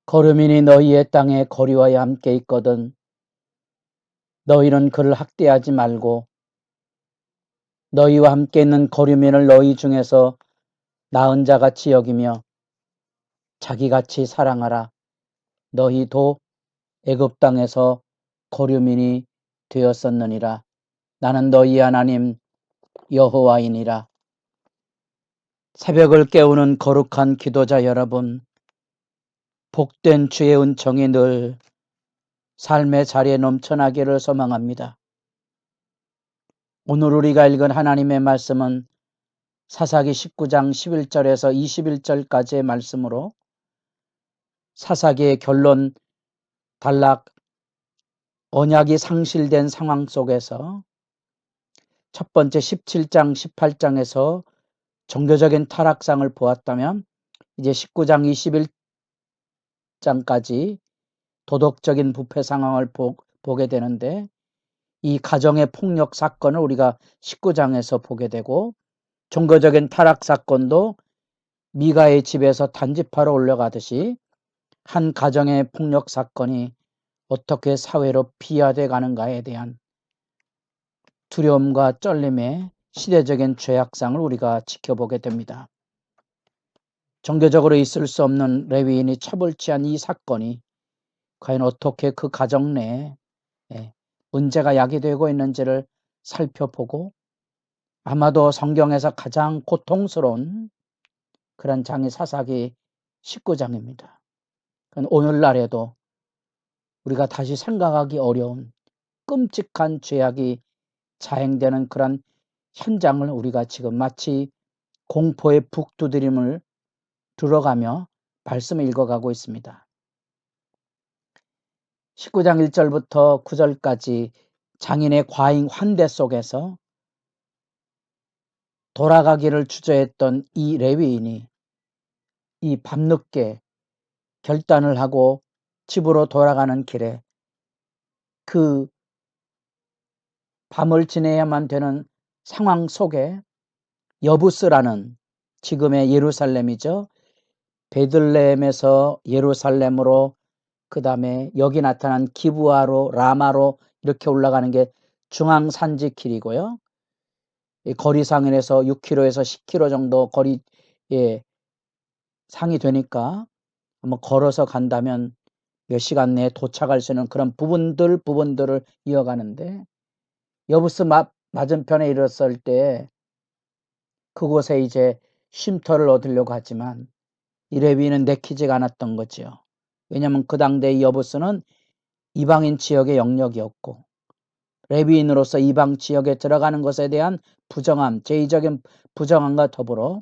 거류민이 너희의 땅에 거류하여 함께 있거든 너희는 그를 학대하지 말고 너희와 함께 있는 거류민을 너희 중에서 나은 자같이 여기며 자기같이 사랑하라. 너희도 애굽 땅에서 거류민이 되었었느니라. 나는 너희 하나님 여호와이니라. 새벽을 깨우는 거룩한 기도자 여러분, 복된 주의 은총이 늘 삶의 자리에 넘쳐나기를 소망합니다. 오늘 우리가 읽은 하나님의 말씀은 사사기 19장 11절에서 21절까지의 말씀으로 사사기의 결론 단락 언약이 상실된 상황 속에서 첫 번째 17장 18장에서 종교적인 타락상을 보았다면 이제 19장 21장까지 도덕적인 부패 상황을 보게 되는데 이 가정의 폭력 사건을 우리가 19장에서 보게 되고 종교적인 타락 사건도 미가의 집에서 단지파로 올라가듯이 한 가정의 폭력 사건이 어떻게 사회로 비화돼 가는가에 대한 두려움과 쩔림의 시대적인 죄악상을 우리가 지켜보게 됩니다. 종교적으로 있을 수 없는 레위인이 처벌치한 이 사건이 과연 어떻게 그 가정 내에 문제가 야기되고 있는지를 살펴보고 아마도 성경에서 가장 고통스러운 그런 장이 사사기 19장입니다. 오늘날에도 우리가 다시 생각하기 어려운 끔찍한 죄악이 자행되는 그런 현장을 우리가 지금 마치 공포의 북두드림을 들어가며 말씀을 읽어가고 있습니다. 19장 1절부터 9절까지 장인의 과잉 환대 속에서 돌아가기를 주저했던 이 레위인이 이 밤늦게 결단을 하고 집으로 돌아가는 길에 그 밤을 지내야만 되는 상황 속에 여부스라는 지금의 예루살렘이죠. 베들레헴에서 예루살렘으로 그 다음에 여기 나타난 기브아로 라마로 이렇게 올라가는 게 중앙산지 길이고요. 거리상에서 6km에서 10km 정도 거리 상이 되니까 한번 걸어서 간다면 몇 시간 내에 도착할 수 있는 그런 부분들을 이어가는데 여부스 맞은편에 이르렀을 때 그곳에 이제 쉼터를 얻으려고 하지만 이 레위인은 내키지가 않았던 거죠. 왜냐하면 그 당대의 여부스는 이방인 지역의 영역이었고 레위인으로서 이방 지역에 들어가는 것에 대한 부정함, 제의적인 부정함과 더불어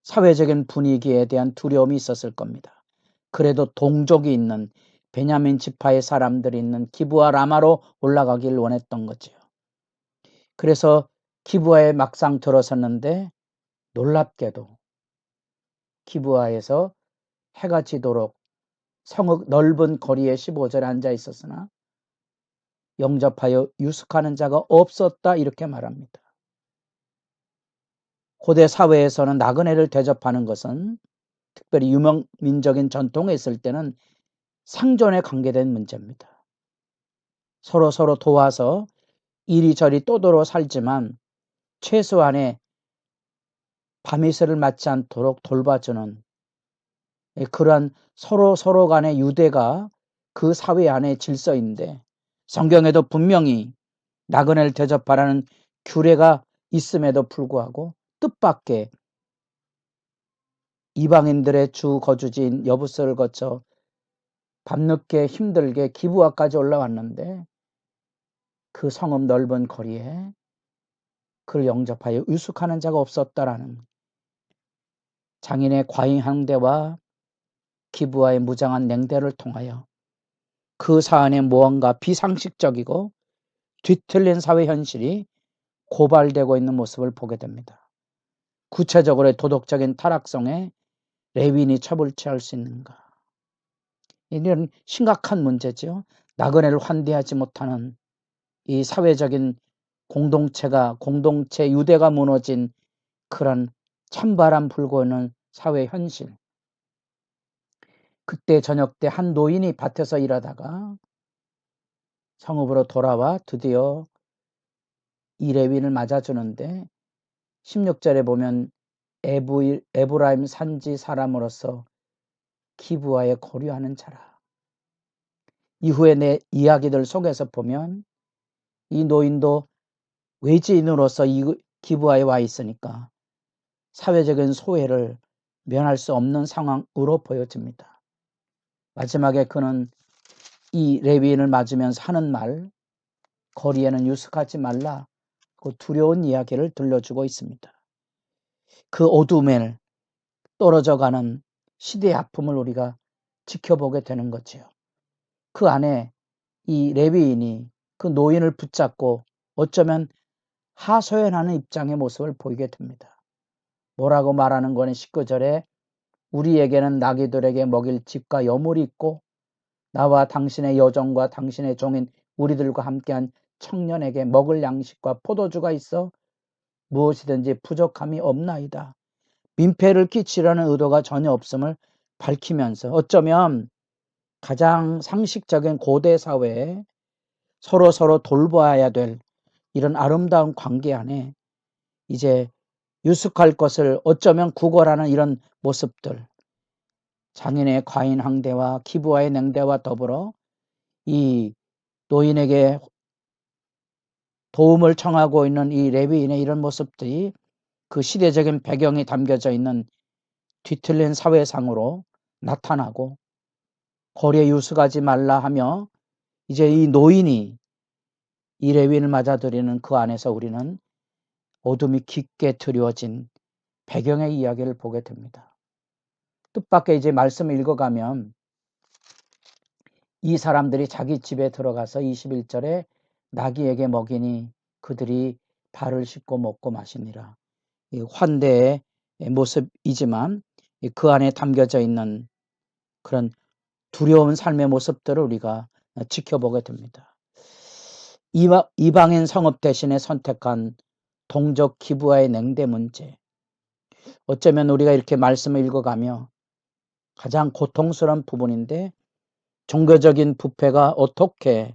사회적인 분위기에 대한 두려움이 있었을 겁니다. 그래도 동족이 있는 베냐민 지파의 사람들이 있는 기브아 라마로 올라가길 원했던 거죠. 그래서 기브아에 막상 들어섰는데 놀랍게도 기브아에서 해가 지도록 성읍 넓은 거리에 15절에 앉아 있었으나 영접하여 유숙하는 자가 없었다 이렇게 말합니다. 고대 사회에서는 나그네를 대접하는 것은 특별히 유목민적인 전통에 있을 때는 상존에 관계된 문제입니다. 서로 도와서 이리저리 떠돌아 살지만 최소한의 밤이슬을 맞지 않도록 돌봐주는 그러한 서로 간의 유대가 그 사회 안의 질서인데 성경에도 분명히 나그네를 대접하라는 규례가 있음에도 불구하고 뜻밖의 이방인들의 주 거주지인 여부스를 거쳐 밤늦게 힘들게 기브아까지 올라왔는데 그 성읍 넓은 거리에 그를 영접하여 유숙하는 자가 없었다라는 장인의 과잉 항대와 기브아의 무장한 냉대를 통하여 그 사안에 무언가 비상식적이고 뒤틀린 사회 현실이 고발되고 있는 모습을 보게 됩니다. 구체적으로 도덕적인 타락성에 레위인이 처벌취할 수 있는가? 이런 심각한 문제죠. 나그네를 환대하지 못하는 이 사회적인 공동체 유대가 무너진 그런 찬바람 불고 있는 사회 현실. 그때 저녁 때 한 노인이 밭에서 일하다가 성읍으로 돌아와 드디어 이 레위인을 맞아주는데 16절에 보면 에브라임 산지 사람으로서 기브아에 거류하는 자라. 이후에 내 이야기들 속에서 보면 이 노인도 외지인으로서 이 기브아에 와 있으니까 사회적인 소외를 면할 수 없는 상황으로 보여집니다. 마지막에 그는 이 레위인을 맞으면서 하는 말, 거리에는 유숙하지 말라, 그 두려운 이야기를 들려주고 있습니다. 그 어둠에 떨어져가는 시대의 아픔을 우리가 지켜보게 되는 거지요. 그 안에 이 레위인이 그 노인을 붙잡고 어쩌면 하소연하는 입장의 모습을 보이게 됩니다. 뭐라고 말하는 거는 19절에 우리에게는 나귀들에게 먹일 집과 여물이 있고 나와 당신의 여종과 당신의 종인 우리들과 함께한 청년에게 먹을 양식과 포도주가 있어 무엇이든지 부족함이 없나이다. 민폐를 끼치려는 의도가 전혀 없음을 밝히면서 어쩌면 가장 상식적인 고대 사회에 서로 돌보아야 될 이런 아름다운 관계 안에 이제 유숙할 것을 어쩌면 구걸하는 이런 모습들, 장인의 과인 항대와 기부와의 냉대와 더불어 이 노인에게 도움을 청하고 있는 이 레위인의 이런 모습들이 그 시대적인 배경이 담겨져 있는 뒤틀린 사회상으로 나타나고 거리에 유숙하지 말라 하며 이제 이 노인이 이 레위인을 맞아들이는 그 안에서 우리는 어둠이 깊게 드리워진 배경의 이야기를 보게 됩니다. 뜻밖의 이제 말씀을 읽어가면 이 사람들이 자기 집에 들어가서 21절에 나귀에게 먹이니 그들이 발을 씻고 먹고 마시니라. 이 환대의 모습이지만 그 안에 담겨져 있는 그런 두려운 삶의 모습들을 우리가 지켜보게 됩니다. 이방인 성읍 대신에 선택한 동족 기부와의 냉대 문제. 어쩌면 우리가 이렇게 말씀을 읽어가며 가장 고통스러운 부분인데 종교적인 부패가 어떻게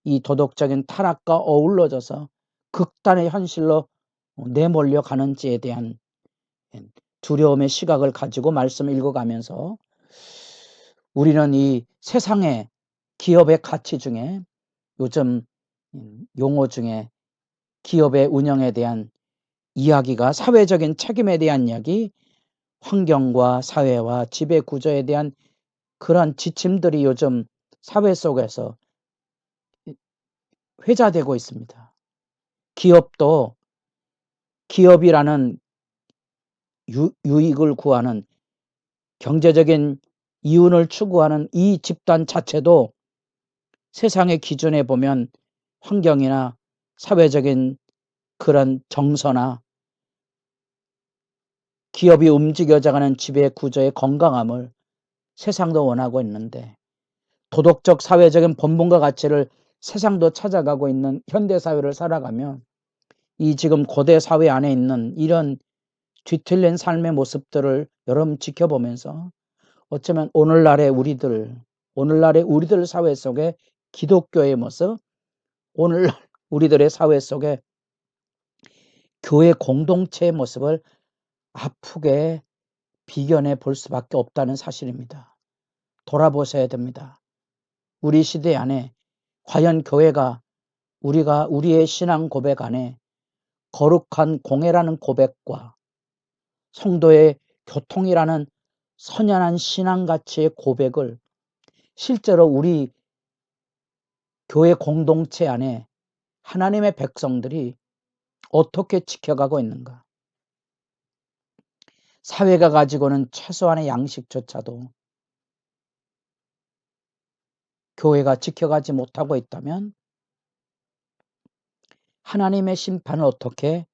이 도덕적인 타락과 어우러져서 극단의 현실로 내몰려 가는지에 대한 두려움의 시각을 가지고 말씀을 읽어가면서 우리는 이 세상의 기업의 가치 중에 요즘 용어 중에 기업의 운영에 대한 이야기가 사회적인 책임에 대한 이야기, 환경과 사회와 지배 구조에 대한 그런 지침들이 요즘 사회 속에서 회자되고 있습니다. 기업도 기업이라는 유익을 구하는 경제적인 이윤을 추구하는 이 집단 자체도 세상의 기준에 보면 환경이나 사회적인 그런 정서나 기업이 움직여져가는 지배 구조의 건강함을 세상도 원하고 있는데 도덕적 사회적인 본분과 가치를 세상도 찾아가고 있는 현대사회를 살아가면 이 지금 고대 사회 안에 있는 이런 뒤틀린 삶의 모습들을 여러분 지켜보면서 어쩌면 오늘날의 우리들 사회 속에 기독교의 모습, 오늘날 우리들의 사회 속에 교회 공동체의 모습을 아프게 비견해 볼 수밖에 없다는 사실입니다. 돌아보셔야 됩니다. 우리 시대 안에 과연 교회가 우리의 신앙 고백 안에 거룩한 공예라는 고백과 성도의 교통이라는 선연한 신앙 가치의 고백을 실제로 우리 교회 공동체 안에 하나님의 백성들이 어떻게 지켜가고 있는가? 사회가 가지고는 최소한의 양식조차도 교회가 지켜가지 못하고 있다면 하나님의 심판을 어떻게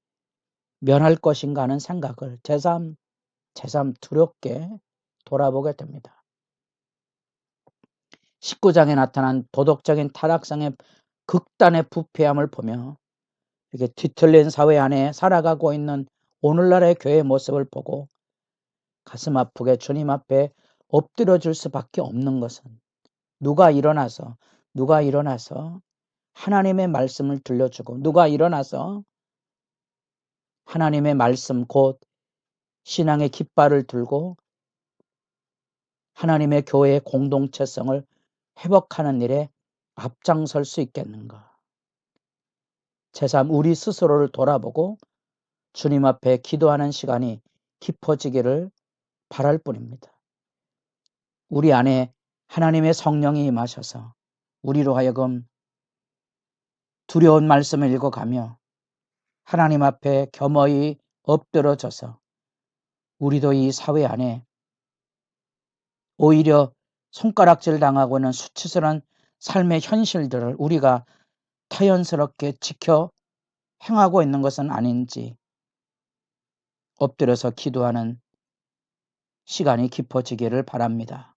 면할 것인가 하는 생각을 새삼 두렵게 돌아보게 됩니다. 19장에 나타난 도덕적인 타락상의 극단의 부패함을 보며 이렇게 뒤틀린 사회 안에 살아가고 있는 오늘날의 교회의 모습을 보고 가슴 아프게 주님 앞에 엎드려질 수밖에 없는 것은 누가 일어나서 하나님의 말씀을 들려주고 누가 일어나서 하나님의 말씀 곧 신앙의 깃발을 들고 하나님의 교회의 공동체성을 회복하는 일에 앞장설 수 있겠는가. 제3 우리 스스로를 돌아보고 주님 앞에 기도하는 시간이 깊어지기를 바랄 뿐입니다. 우리 안에 하나님의 성령이 임하셔서 우리로 하여금 두려운 말씀을 읽어가며 하나님 앞에 겸허히 엎드러져서 우리도 이 사회 안에 오히려 손가락질 당하고 있는 수치스러운 삶의 현실들을 우리가 타연스럽게 지켜 행하고 있는 것은 아닌지 엎드려서 기도하는 시간이 깊어지기를 바랍니다.